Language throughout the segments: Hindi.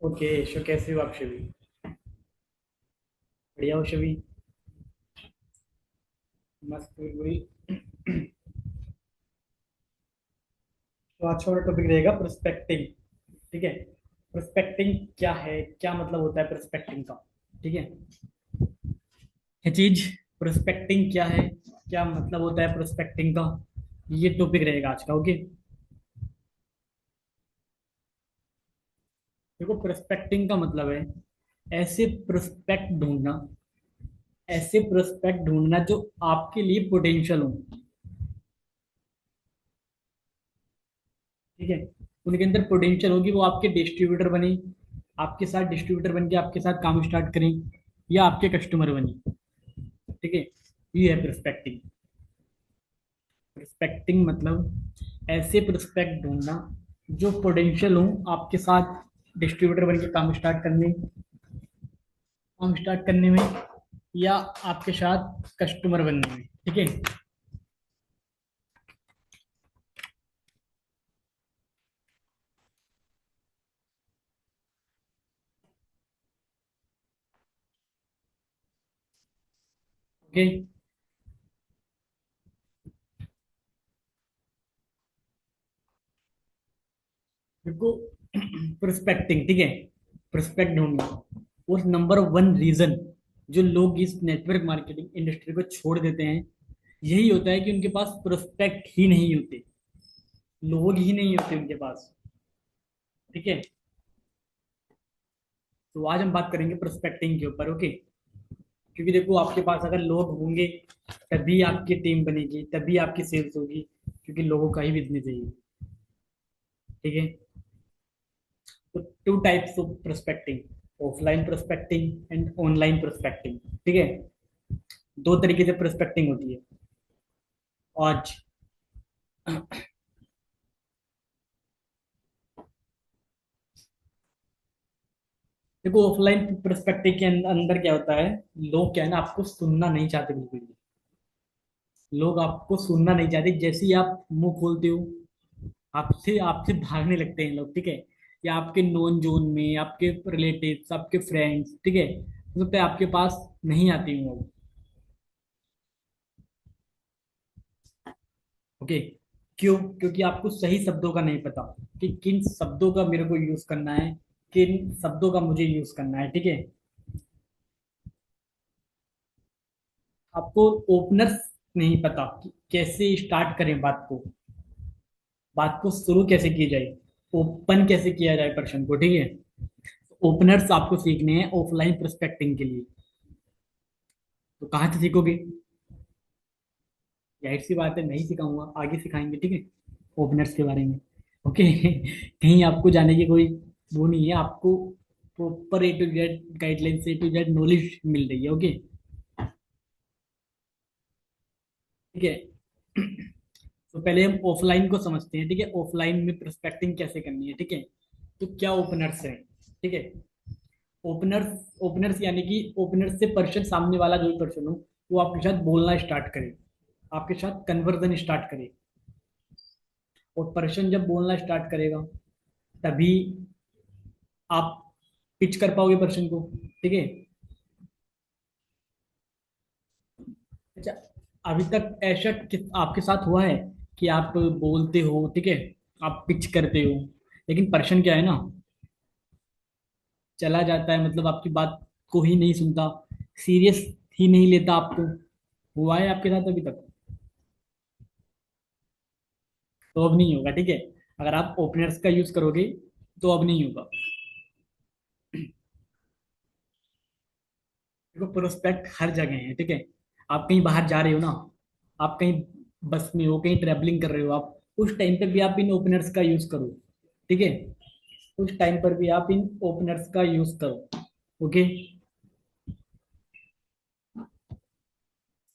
ओके शो कैसे हो आप शबी। बढ़िया हो शबी। मस्त हुई। तो आज का टॉपिक रहेगा प्रोस्पेक्टिंग। ठीक है। प्रोस्पेक्टिंग क्या है, क्या मतलब होता है प्रोस्पेक्टिंग का। ठीक है। ये चीज प्रोस्पेक्टिंग क्या है, क्या मतलब होता है प्रोस्पेक्टिंग का, ये टॉपिक रहेगा आज का। ओके। देखो प्रोस्पेक्टिंग का मतलब है ऐसे प्रोस्पेक्ट ढूंढना, ऐसे प्रोस्पेक्ट ढूंढना जो आपके लिए पोटेंशियल हो। ठीक है। उनके अंदर पोटेंशियल होगी, वो आपके डिस्ट्रीब्यूटर बने, आपके साथ डिस्ट्रीब्यूटर बन के आपके साथ काम स्टार्ट करें, या आपके कस्टमर बने। ठीक है। ये है प्रोस्पेक्टिंग। प्रोस्पेक्टिंग मतलब ऐसे प्रोस्पेक्ट ढूंढना जो पोटेंशियल हो आपके साथ डिस्ट्रीब्यूटर बन के काम स्टार्ट करने में, या आपके साथ कस्टमर बनने में। ठीक है। ओके। देखो प्रोस्पेक्टिंग, ठीक है, प्रोस्पेक्ट ढूंढना, और नंबर वन रीजन जो लोग इस नेटवर्क मार्केटिंग इंडस्ट्री को छोड़ देते हैं यही होता है कि उनके पास प्रोस्पेक्ट ही नहीं होते, लोग ही नहीं होते उनके पास। ठीक है। तो आज हम बात करेंगे प्रोस्पेक्टिंग के ऊपर। ओके। क्योंकि देखो आपके पास अगर लोग होंगे तभी आपकी टीम बनेगी, तभी आपकी सेल्स होगी, क्योंकि लोगों का ही बिजनेस है ये। ठीक है। तो to types of prospecting, offline prospecting and online prospecting. ठीक है। दो तरीके से प्रोस्पेक्टिंग होती है आज। देखो ऑफलाइन प्रोस्पेक्टिव के अंदर क्या होता है, लोग क्या है ना आपको सुनना नहीं चाहते बिल्कुल भी। लोग आपको सुनना नहीं चाहते, जैसे ही आप मुंह खोलते हो आपसे आपसे भागने लगते हैं लोग। ठीक है। या आपके नॉन जोन में आपके रिलेटिव्स, आपके फ्रेंड्स, ठीक है, हो सकता है आपके पास नहीं आती हूँ वो। ओके। क्यों? क्योंकि आपको सही शब्दों का नहीं पता कि किन शब्दों का मेरे को यूज करना है, किन शब्दों का मुझे यूज करना है। ठीक है। आपको ओपनर्स नहीं पता कि कैसे स्टार्ट करें बात को, बात को शुरू कैसे की जाए, ओपन कैसे किया जाए पर्सन को। ठीक है। ओपनर्स आपको सीखने हैं ऑफलाइन प्रोस्पेक्टिंग के लिए। तो कहाँ से सीखोगे? जाहिर सी बात है नहीं सिखाऊंगा, आगे सिखाएंगे। ठीक है। ओपनर्स के बारे में। ओके। कहीं आपको जाने की कोई वो नहीं है, आपको proper A to Z guideline से ए टू जेड नॉलेज मिल रही है। ओके। ठीक है। तो पहले हम ऑफलाइन को समझते हैं। ठीक है। ऑफलाइन में प्रोस्पेक्टिंग कैसे करनी है। ठीक है। तो क्या ओपनर्स हैं? ठीक है। ओपनर्स, ओपनर्स यानी कि ओपनर्स से पर्सन, सामने वाला जो भी पर्सन हो वो आपके साथ बोलना स्टार्ट करे, आपके साथ कन्वर्जन स्टार्ट करे। और पर्सन जब बोलना स्टार्ट करेगा तभी आप पिच कर पाओगे पर्सन को। ठीक है। अच्छा, अभी तक ऐसा आपके साथ हुआ है कि आप बोलते हो, ठीक है, आप पिच करते हो, लेकिन पर्सन क्या है ना चला जाता है, मतलब आपकी बात को ही नहीं सुनता, सीरियस ही नहीं लेता आपको? हुआ है आपके साथ अभी तक? तो अब नहीं होगा। ठीक है। अगर आप ओपनर्स का यूज करोगे तो अब नहीं होगा। देखो प्रोस्पेक्ट हर जगह है। ठीक है। आप कहीं बाहर जा रहे हो ना, आप कहीं बस में हो, कहीं ट्रैवलिंग कर रहे हो, आप उस टाइम पे भी आप इन ओपनर्स का यूज करो। ठीक है। उस टाइम पर भी आप इन ओपनर्स का यूज करो। ओके।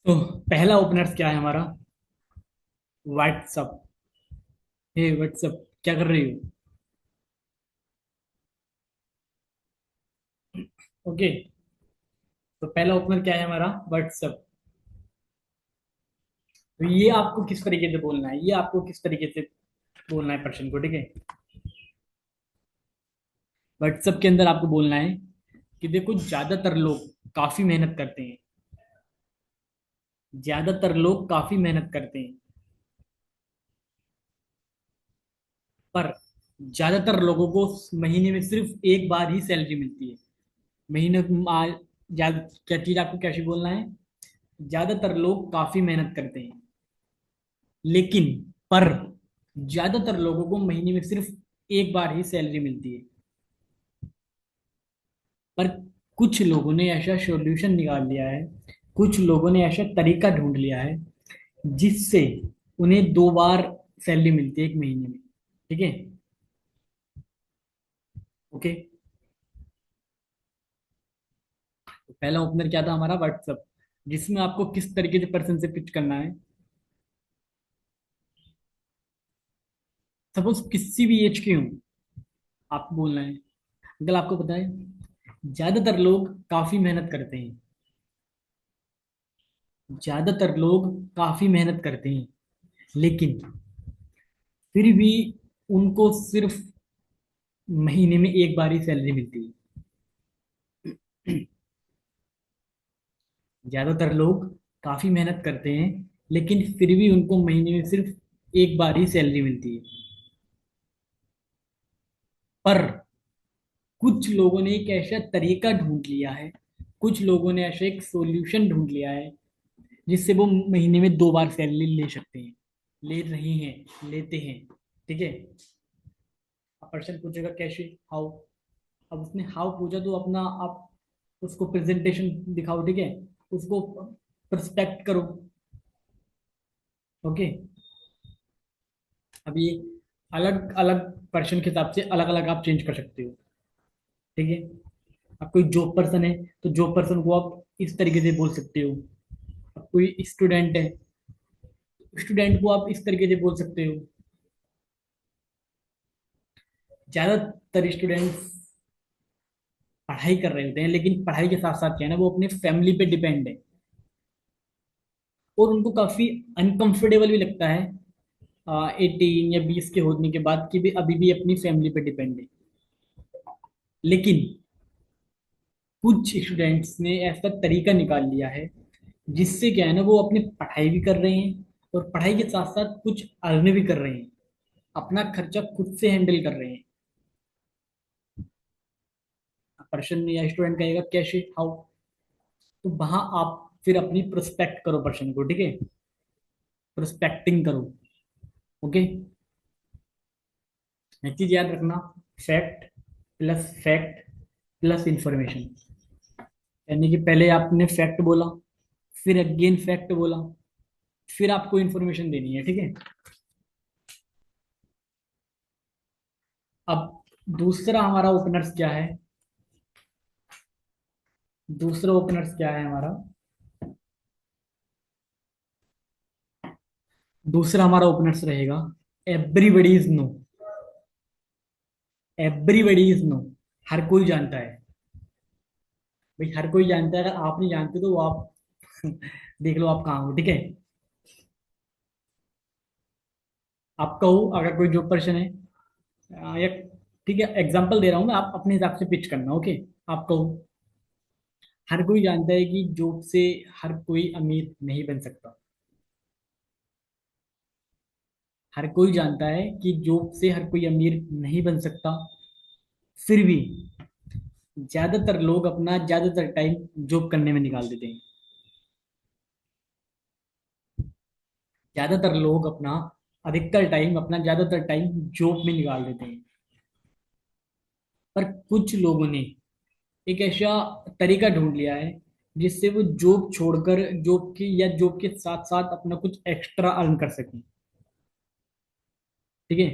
तो पहला ओपनर्स क्या है हमारा? व्हाट्सअप। हे व्हाट्सअप, क्या कर रही हो? ओके। तो पहला ओपनर क्या है हमारा? व्हाट्सअप। तो ये आपको किस तरीके से बोलना है, ये आपको किस तरीके से बोलना है पर्सन को। ठीक है। व्हाट्सएप के अंदर आपको बोलना है कि देखो ज्यादातर लोग काफी मेहनत करते हैं, ज्यादातर लोग काफी मेहनत करते हैं, पर ज्यादातर लोगों को महीने में सिर्फ एक बार ही सैलरी मिलती है। महीने ज्यादा क्या चीज आपको कैसे बोलना है? ज्यादातर लोग काफी मेहनत करते हैं, लेकिन पर ज्यादातर लोगों को महीने में सिर्फ एक बार ही सैलरी मिलती है। पर कुछ लोगों ने ऐसा सॉल्यूशन निकाल लिया है, कुछ लोगों ने ऐसा तरीका ढूंढ लिया है जिससे उन्हें 2 बार सैलरी मिलती है एक महीने में। ठीक है? ओके। तो पहला ओपनर क्या था हमारा? व्हाट्सअप, जिसमें आपको किस तरीके से पर्सन से पिच करना है। सपोज किसी भी एज के हो, आपको बोलना है अंकल आपको पता है ज्यादातर लोग काफी मेहनत करते हैं, ज्यादातर लोग काफी मेहनत करते हैं, लेकिन फिर भी उनको सिर्फ महीने में एक बार ही सैलरी मिलती है। ज्यादातर लोग काफी मेहनत करते हैं, लेकिन फिर भी उनको महीने में सिर्फ एक बार ही सैलरी मिलती है। पर कुछ लोगों ने एक ऐसा तरीका ढूंढ लिया है, कुछ लोगों ने ऐसा एक सॉल्यूशन ढूंढ लिया है जिससे वो महीने में 2 बार सैलरी ले सकते हैं, ले रही हैं, लेते हैं। ठीक है? अब पर्सन पूछेगा कैसे, हाउ। अब उसने हाउ पूछा तो अपना आप उसको प्रेजेंटेशन दिखाओ। ठीक है? उसको परस्पेक्ट करो। ओके। अब ये अलग अलग पर्सन के हिसाब से अलग अलग आप चेंज कर सकते हो। ठीक है? अब कोई जॉब पर्सन है तो जॉब पर्सन को आप इस तरीके से बोल सकते हो। अब कोई स्टूडेंट है, स्टूडेंट को आप इस तरीके से बोल सकते हो। ज्यादातर स्टूडेंट्स पढ़ाई कर रहे होते हैं, लेकिन पढ़ाई के साथ साथ क्या है ना, वो अपने फैमिली पे डिपेंड है, और उनको काफी अनकंफर्टेबल भी लगता है 18 या 20 के होने के बाद कि भी अभी भी अपनी फैमिली पे डिपेंड है। लेकिन कुछ स्टूडेंट्स ने ऐसा तरीका निकाल लिया है जिससे क्या है ना, वो अपनी पढ़ाई भी कर रहे हैं और पढ़ाई के साथ साथ कुछ अर्न भी कर रहे हैं, अपना खर्चा खुद से हैंडल कर रहे हैं। पर्सन या स्टूडेंट कहेगा कैसे, हाउ। तो वहां आप फिर अपनी प्रोस्पेक्ट करो पर्सन को। ठीक है? प्रोस्पेक्टिंग करो। ओके। एक चीज याद रखना, फैक्ट प्लस इंफॉर्मेशन। यानी कि पहले आपने फैक्ट बोला, फिर अगेन फैक्ट बोला, फिर आपको इंफॉर्मेशन देनी है। ठीक है? अब दूसरा हमारा ओपनर्स क्या है? दूसरा ओपनर्स क्या है हमारा? दूसरा हमारा ओपनर्स रहेगा everybody is know. Everybody is know, हर कोई जानता है। भाई हर कोई जानता है, अगर आप नहीं जानते तो वो आप देख लो आप कहाँ हो। ठीक है? आप कहो अगर कोई जॉब पर्सन है या, ठीक है एग्जांपल दे रहा हूँ मैं, आप अपने हिसाब से पिच करना। ओके? आप कहो हर कोई जानता है कि जॉब से हर कोई अमीर नहीं बन सकता। हर कोई जानता है कि जॉब से हर कोई अमीर नहीं बन सकता, फिर भी ज्यादातर लोग अपना ज्यादातर टाइम जॉब करने में निकाल देते हैं। ज्यादातर लोग अपना अधिकतर टाइम, अपना ज्यादातर टाइम जॉब में निकाल देते हैं। पर कुछ लोगों ने एक ऐसा तरीका ढूंढ लिया है जिससे वो जॉब छोड़कर, जॉब की या जॉब के साथ साथ अपना कुछ एक्स्ट्रा अर्न कर सकें। ठीक है?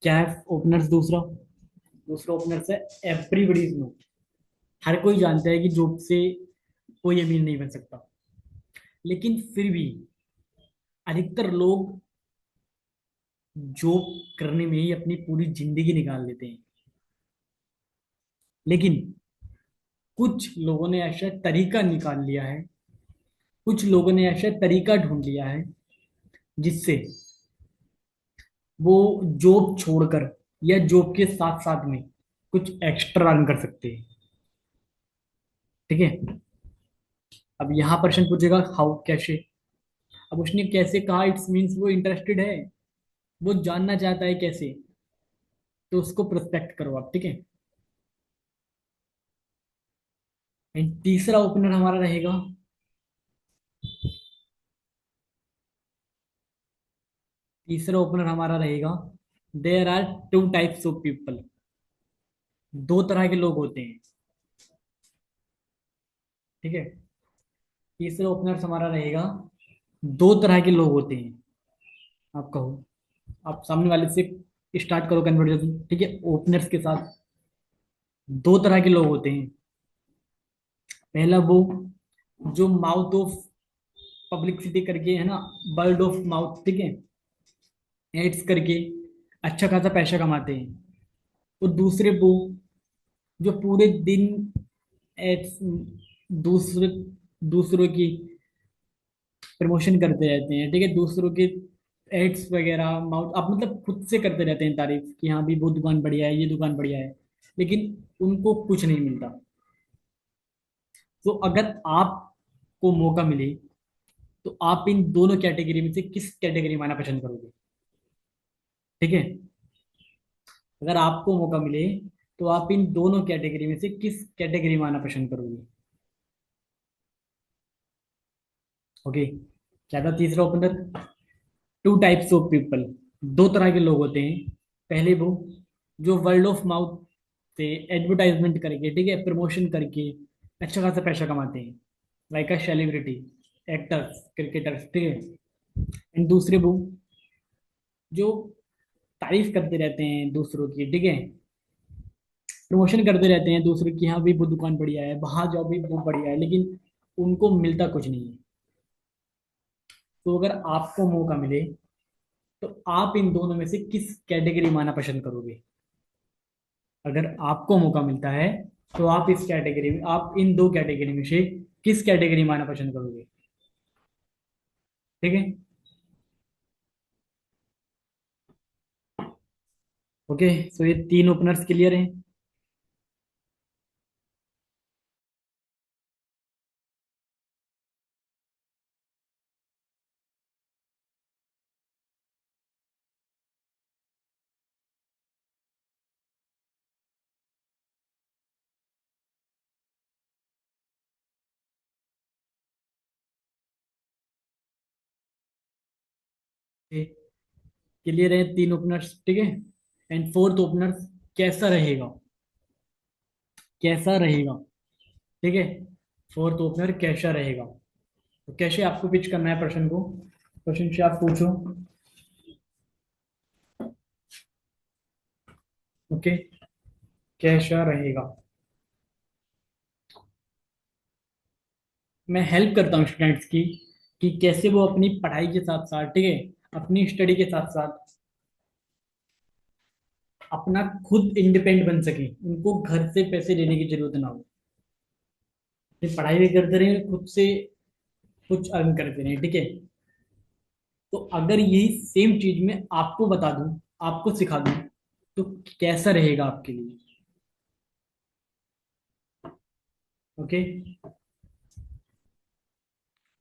क्या है ओपनर्स दूसरा? दूसरा ओपनर्स है एवरीबडी इज नो। हर कोई जानता है कि जॉब से कोई अमीर नहीं बन सकता, लेकिन फिर भी अधिकतर लोग जॉब करने में ही अपनी पूरी जिंदगी निकाल देते हैं। लेकिन कुछ लोगों ने ऐसा तरीका निकाल लिया है, कुछ लोगों ने ऐसा तरीका ढूंढ लिया है जिससे वो जॉब छोड़कर या जॉब के साथ साथ में कुछ एक्स्ट्रा अर्न कर सकते हैं। ठीक है। अब यहाँ प्रश्न पूछेगा हाउ, कैसे। अब उसने कैसे कहा, इट्स मीन्स वो इंटरेस्टेड है, वो जानना चाहता है कैसे। तो उसको प्रोस्पेक्ट करो आप। ठीक है। एंड तीसरा ओपनर हमारा रहेगा, तीसरा ओपनर हमारा रहेगा, there are two types of people. दो तरह के लोग होते हैं। ठीक है। तीसरा ओपनर हमारा रहेगा, दो तरह के लोग होते हैं। आप कहो, आप सामने वाले से स्टार्ट करो कन्वर्सेशन। ठीक है। ओपनर्स के साथ दो तरह के लोग होते हैं। पहला वो जो माउथ ऑफ पब्लिसिटी करके, है ना, वर्ड ऑफ माउथ, ठीक है, एड्स करके अच्छा खासा पैसा कमाते हैं। और दूसरे वो जो पूरे दिन एड्स, दूसरे दूसरों की प्रमोशन करते रहते हैं। ठीक है। दूसरों के एड्स वगैरह माउथ आप मतलब खुद से करते रहते हैं तारीफ कि हाँ भी वो दुकान बढ़िया है, ये दुकान बढ़िया है, लेकिन उनको कुछ नहीं मिलता। तो अगर आपको मौका मिले तो आप इन दोनों कैटेगरी में से किस कैटेगरी में आना पसंद करोगे। ठीक है। अगर आपको मौका मिले तो आप इन दोनों कैटेगरी में से किस कैटेगरी में आना पसंद करोगे। ओके। क्या था तीसरा opener, to types of people, दो तरह के लोग होते हैं। पहले वो जो वर्ल्ड ऑफ माउथ से एडवर्टाइजमेंट करके, ठीक है, प्रमोशन करके अच्छा खासा पैसा कमाते हैं, like a celebrity, actors, cricketers. ठीक है। एंड दूसरे वो जो तारीफ करते रहते हैं दूसरों की, ठीक है, प्रमोशन करते रहते हैं दूसरों की, हाँ भी वो दुकान बढ़िया है, वहां जाओ भी वो बढ़िया है, लेकिन उनको मिलता कुछ नहीं है। तो अगर आपको मौका मिले तो आप इन दोनों में से किस कैटेगरी में आना पसंद करोगे। अगर आपको मौका मिलता है तो आप इस कैटेगरी में, आप इन दो कैटेगरी में से किस कैटेगरी में आना पसंद करोगे। ठीक है। ओके। सो ये तीन ओपनर्स क्लियर हैं। क्लियर है तीन ओपनर्स। ठीक है। एंड फोर्थ ओपनर कैसा रहेगा, कैसा रहेगा। ठीक है। फोर्थ ओपनर कैसा रहेगा। तो कैसे आपको पिच करना है प्रश्न को, क्वेश्चन से आप पूछो। ओके। कैसा रहेगा। मैं हेल्प करता हूँ स्टूडेंट्स की कि कैसे वो अपनी पढ़ाई के साथ साथ, ठीक है, अपनी स्टडी के साथ साथ अपना खुद इंडिपेंडेंट बन सके, उनको घर से पैसे लेने की जरूरत ना हो। फिर पढ़ाई भी करते रहे, खुद से कुछ अर्न करते रहे। ठीक है। तो अगर यही सेम चीज मैं आपको बता दूं, आपको सिखा दूं, तो कैसा रहेगा आपके लिए। ओके।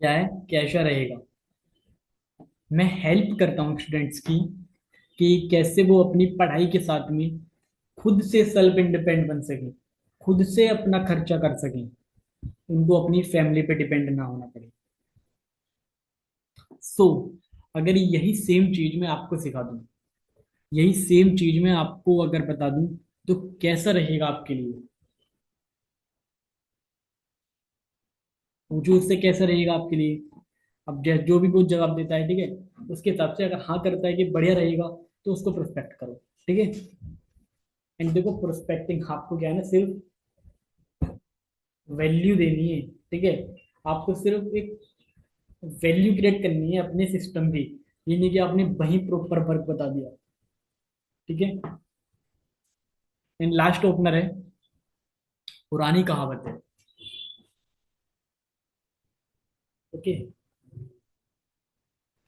क्या है, कैसा रहेगा। मैं हेल्प करता हूँ स्टूडेंट्स की कि कैसे वो अपनी पढ़ाई के साथ में खुद से सेल्फ इंडिपेंडेंट बन सके, खुद से अपना खर्चा कर सकें, उनको अपनी फैमिली पे डिपेंड ना होना पड़े। सो अगर यही सेम चीज मैं आपको सिखा दूं, यही सेम चीज मैं आपको अगर बता दूं, तो कैसा रहेगा आपके लिए। पूछो उससे कैसा रहेगा आपके लिए। अब जो भी कुछ जवाब देता है, ठीक है, उसके हिसाब से अगर हाँ करता है कि बढ़िया रहेगा, तो उसको प्रोस्पेक्ट करो। ठीक है। एंड देखो, प्रोस्पेक्टिंग आपको क्या है ना, सिर्फ वैल्यू देनी है। ठीक है। आपको सिर्फ एक वैल्यू क्रिएट करनी है अपने सिस्टम की, ये नहीं कि आपने वही प्रॉपर वर्क बता दिया। ठीक है। एंड लास्ट ओपनर है, पुरानी कहावत है। ओके।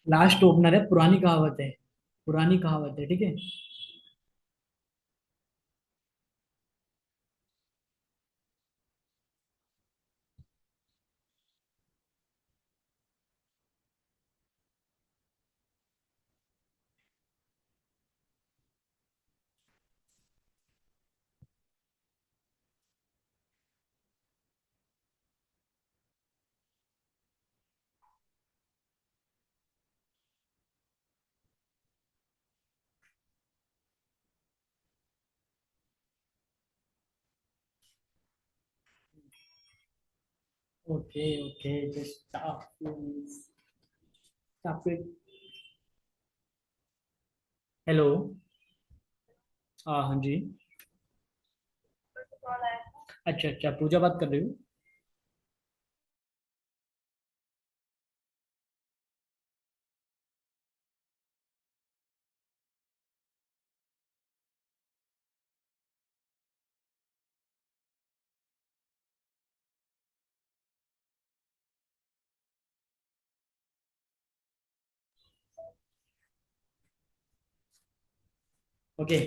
लास्ट ओपनर है, पुरानी कहावत है, पुरानी कहावत है। ठीक है। Okay okay, just stop it. Hello. हाँ हाँ जी। अच्छा अच्छा, पूजा बात कर रही हूँ। ओके,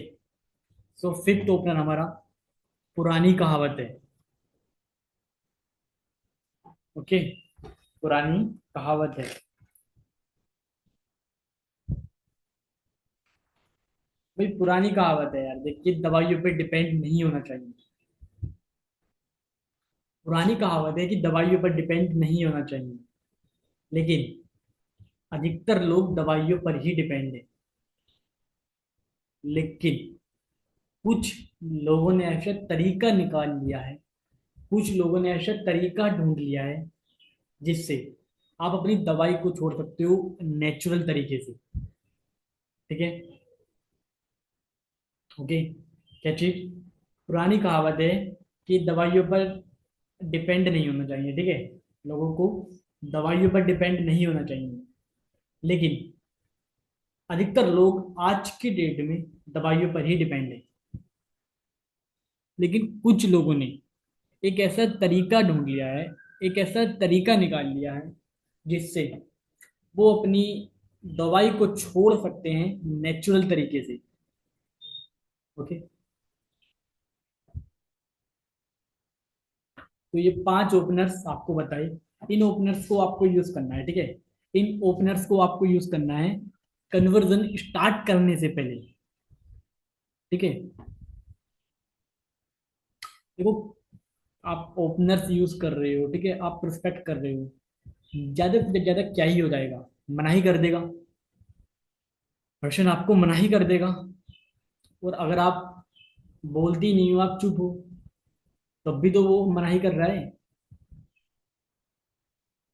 सो फिफ्थ ओपनर हमारा पुरानी कहावत है। ओके, पुरानी कहावत है। भाई पुरानी कहावत है यार, देखिए दवाइयों पे डिपेंड नहीं होना चाहिए। पुरानी कहावत है कि दवाइयों पर डिपेंड नहीं होना चाहिए, लेकिन अधिकतर लोग दवाइयों पर ही डिपेंड है। लेकिन कुछ लोगों ने ऐसा तरीका निकाल लिया है, कुछ लोगों ने ऐसा तरीका ढूंढ लिया है जिससे आप अपनी दवाई को छोड़ सकते हो नेचुरल तरीके से। ठीक है। ओके, क्या चीज? पुरानी कहावत है कि दवाइयों पर डिपेंड नहीं होना चाहिए। ठीक है, लोगों को दवाइयों पर डिपेंड नहीं होना चाहिए, लेकिन अधिकतर लोग आज की डेट में दवाइयों पर ही डिपेंड है। लेकिन कुछ लोगों ने एक ऐसा तरीका ढूंढ लिया है, एक ऐसा तरीका निकाल लिया है जिससे वो अपनी दवाई को छोड़ सकते हैं नेचुरल तरीके से। ओके, तो ये पांच ओपनर्स आपको बताए। इन ओपनर्स को आपको यूज करना है। ठीक है, इन ओपनर्स को आपको यूज करना है कन्वर्जन स्टार्ट करने से पहले। ठीक है, देखो, आप ओपनर्स यूज कर रहे हो, ठीक है, आप प्रोस्पेक्ट कर रहे हो, ज्यादा से ज्यादा क्या ही हो जाएगा? मना ही कर देगा, पर्सन आपको मना ही कर देगा। और अगर आप बोलती नहीं हो, आप चुप हो, तब भी तो वो मना ही कर रहा है,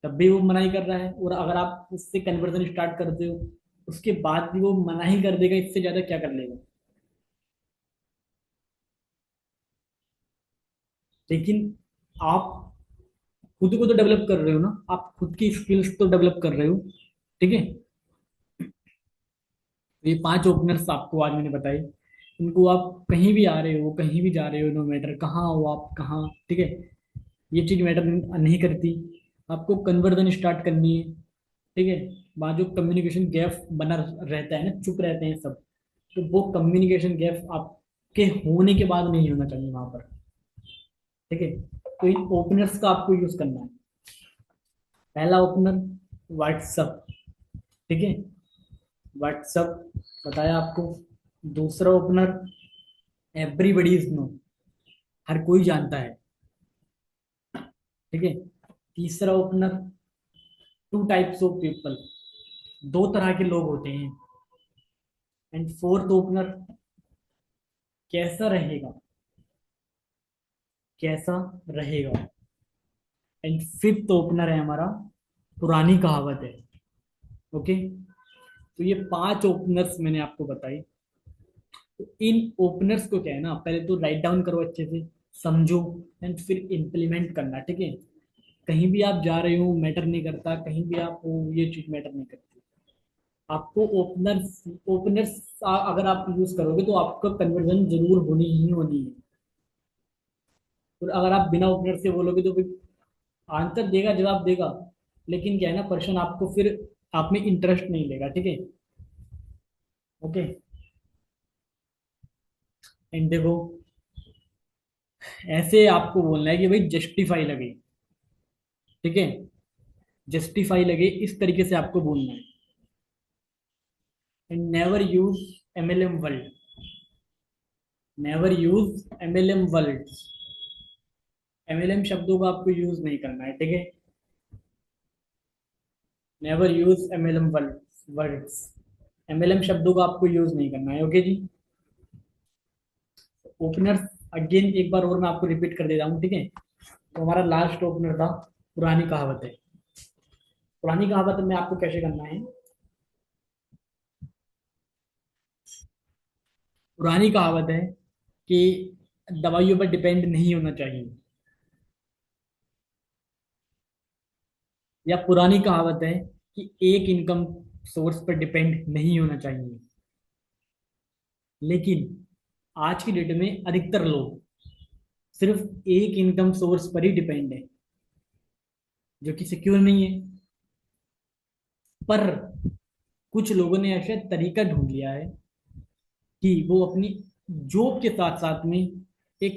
तब भी वो मना ही कर रहा है। और अगर आप उससे कन्वर्जन स्टार्ट करते हो, उसके बाद भी वो मना ही कर देगा, इससे ज्यादा क्या कर लेगा? लेकिन आप खुद को तो डेवलप कर रहे हो ना, आप खुद की स्किल्स तो डेवलप कर रहे हो। ठीक है, तो ये पांच ओपनर्स आपको आज मैंने बताई। इनको आप कहीं भी आ रहे हो, कहीं भी जा रहे हो, नो मैटर कहाँ हो आप, कहाँ, ठीक है, ये चीज मैटर नहीं करती। आपको कन्वर्जन स्टार्ट करनी है। ठीक है, वहाँ जो कम्युनिकेशन गैप बना रहता है ना, चुप रहते हैं सब, तो वो कम्युनिकेशन गैप आपके होने के बाद नहीं होना चाहिए वहां पर। ठीक है, तो इन ओपनर्स का आपको यूज करना है। पहला ओपनर व्हाट्सअप। ठीक है, व्हाट्सअप बताया आपको। दूसरा ओपनर एवरीबडी इज नो, हर कोई जानता है। ठीक है, तीसरा opener to types of people, दो तरह के लोग होते हैं। एंड फोर्थ ओपनर कैसा रहेगा, कैसा रहेगा। एंड फिफ्थ ओपनर है हमारा पुरानी कहावत है। ओके, तो ये पांच ओपनर्स मैंने आपको बताई। तो इन ओपनर्स को क्या है ना, पहले तो राइट डाउन करो अच्छे से, समझो, एंड फिर इम्प्लीमेंट करना। ठीक है, कहीं भी आप जा रहे हो मैटर नहीं करता, कहीं भी आप हो ये चीज मैटर नहीं करती। आपको ओपनर्स ओपनर्स अगर आप यूज करोगे तो आपका कन्वर्जन जरूर होनी ही होनी है। और अगर आप बिना ओपनर से बोलोगे तो फिर आंसर देगा, जवाब देगा, लेकिन क्या है ना, पर्सन आपको फिर आप में इंटरेस्ट नहीं लेगा। ठीक है। ओके, एंड देखो, ऐसे आपको बोलना है कि भाई जस्टिफाई लगे। ठीक है, जस्टिफाई लगे, इस तरीके से आपको बोलना है। And never use MLM word, never use MLM word, MLM शब्दों को आपको यूज नहीं करना है। ठीक है, never use MLM words, MLM शब्दों को आपको यूज नहीं करना है। ओके जी। ओपनर्स अगेन एक बार और मैं आपको रिपीट कर दे रहा हूँ। ठीक है, तो हमारा लास्ट ओपनर था पुरानी कहावत है। पुरानी कहावत में आपको कैसे करना है? पुरानी कहावत है कि दवाइयों पर डिपेंड नहीं होना चाहिए, या पुरानी कहावत है कि एक इनकम सोर्स पर डिपेंड नहीं होना चाहिए। लेकिन आज की डेट में अधिकतर लोग सिर्फ एक इनकम सोर्स पर ही डिपेंड है, जो कि सिक्योर नहीं है। पर कुछ लोगों ने ऐसा तरीका ढूंढ लिया है कि वो अपनी जॉब के साथ साथ में एक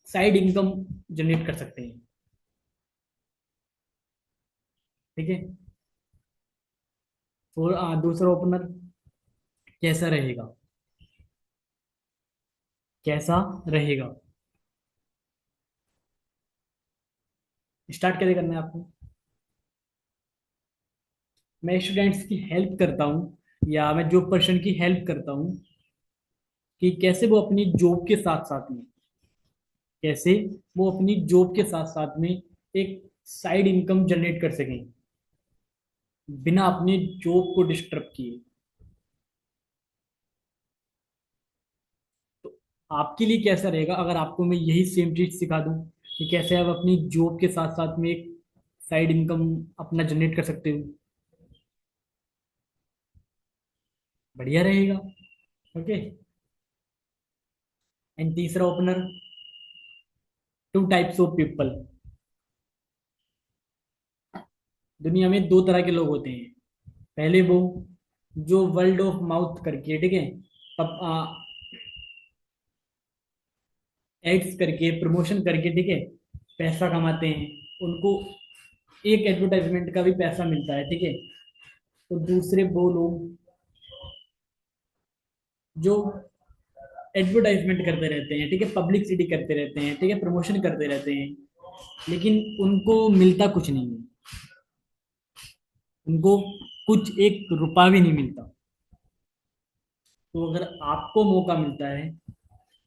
साइड इनकम जनरेट कर सकते हैं। ठीक है। और दूसरा ओपनर कैसा रहेगा? कैसा रहेगा? स्टार्ट कैसे करना है आपको? मैं स्टूडेंट्स की हेल्प करता हूँ, या मैं जो पर्सन की हेल्प करता हूँ कि कैसे वो अपनी जॉब के साथ साथ में, कैसे वो अपनी जॉब के साथ साथ में एक साइड इनकम जनरेट कर सकें बिना अपने जॉब को डिस्टर्ब किए। तो आपके लिए कैसा रहेगा अगर आपको मैं यही सेम चीज सिखा दूं कि कैसे आप अपनी जॉब के साथ साथ में एक साइड इनकम अपना जनरेट कर सकते हो? बढ़िया रहेगा। ओके। एंड तीसरा opener, to types of people. दुनिया में दो तरह के लोग होते हैं। पहले वो जो वर्ल्ड ऑफ माउथ करके, ठीक है, एड्स करके, प्रमोशन करके, ठीक है, पैसा कमाते हैं। उनको एक एडवर्टाइजमेंट का भी पैसा मिलता है, ठीक है। तो दूसरे वो लोग जो एडवर्टाइजमेंट करते रहते हैं, ठीक है, पब्लिसिटी करते रहते हैं, ठीक है, प्रमोशन करते रहते हैं, लेकिन उनको मिलता कुछ नहीं है। उनको कुछ एक रुपया भी नहीं मिलता। तो अगर आपको मौका मिलता है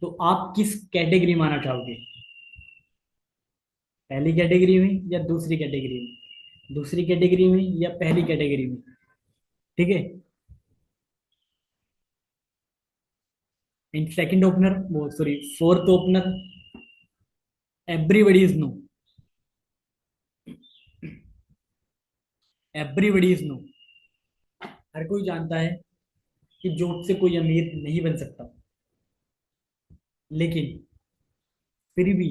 तो आप किस कैटेगरी में आना चाहोगे? पहली कैटेगरी में या दूसरी कैटेगरी में? दूसरी कैटेगरी में या पहली कैटेगरी में? ठीक है। एंड सेकंड ओपनर, वो sorry, fourth opener, everybody is know. Everybody is know. हर कोई जानता है कि जॉब से कोई अमीर नहीं बन सकता, लेकिन फिर भी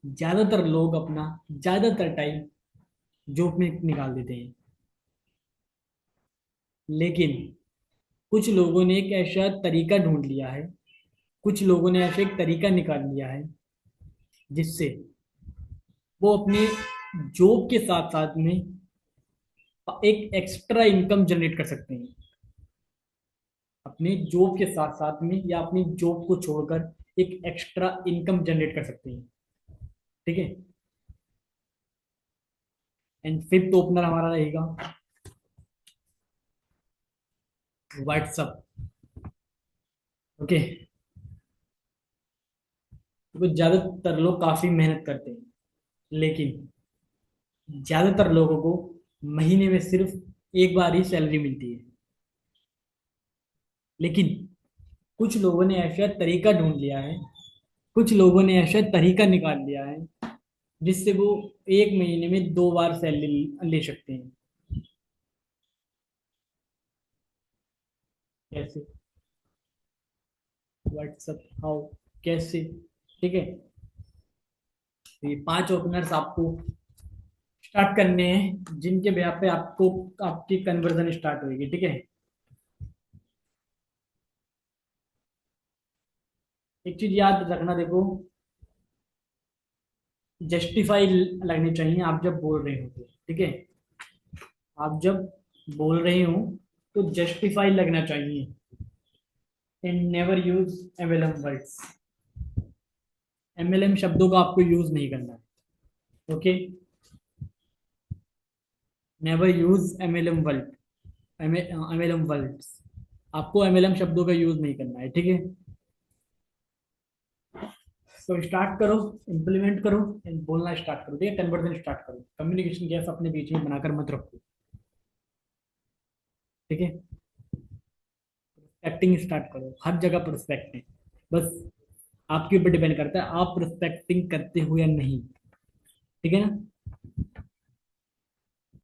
ज्यादातर लोग अपना ज्यादातर टाइम जॉब में निकाल देते हैं। लेकिन कुछ लोगों ने एक ऐसा तरीका ढूंढ लिया है, कुछ लोगों ने ऐसा एक तरीका निकाल लिया है जिससे वो अपने जॉब के साथ साथ में एक एक्स्ट्रा इनकम जनरेट कर सकते हैं। अपने जॉब के साथ साथ में या अपनी जॉब को छोड़कर एक एक्स्ट्रा इनकम जनरेट कर सकते हैं। ठीक है। एंड फिफ्थ ओपनर हमारा रहेगा व्हाट्सअप। ओके। तो ज्यादातर लोग काफी मेहनत करते हैं, लेकिन ज्यादातर लोगों को महीने में सिर्फ एक बार ही सैलरी मिलती है। लेकिन कुछ लोगों ने ऐसा तरीका ढूंढ लिया है, कुछ लोगों ने ऐसा तरीका निकाल लिया है जिससे वो एक महीने में दो बार सैलरी ले सकते हैं। कैसे? WhatsApp how? कैसे? ठीक है। तो ये पांच ओपनर्स आपको स्टार्ट करने हैं जिनके बेहा पे आपको आपकी कन्वर्जन स्टार्ट होगी। ठीक है। एक चीज याद रखना, देखो, जस्टिफाई लगनी चाहिए आप जब बोल रहे हो तो, ठीक है। आप जब बोल रहे हो तो जस्टिफाई लगना चाहिए। And never use MLM words. MLM शब्दों का आपको यूज नहीं करना है। Okay. Never use MLM word, MLM words. आपको एमएलएम शब्दों का यूज नहीं करना है, ठीक है। तो स्टार्ट करो, इम्प्लीमेंट करो, बोलना स्टार्ट करो, ठीक है, कन्वर्जन स्टार्ट करो, कम्युनिकेशन गैप अपने बीच में बनाकर मत रखो, ठीक है। प्रोस्पेक्टिंग स्टार्ट करो, हर जगह प्रोस्पेक्टिंग, बस आपके ऊपर डिपेंड करता है आप प्रोस्पेक्टिंग करते हो या नहीं, ठीक है ना।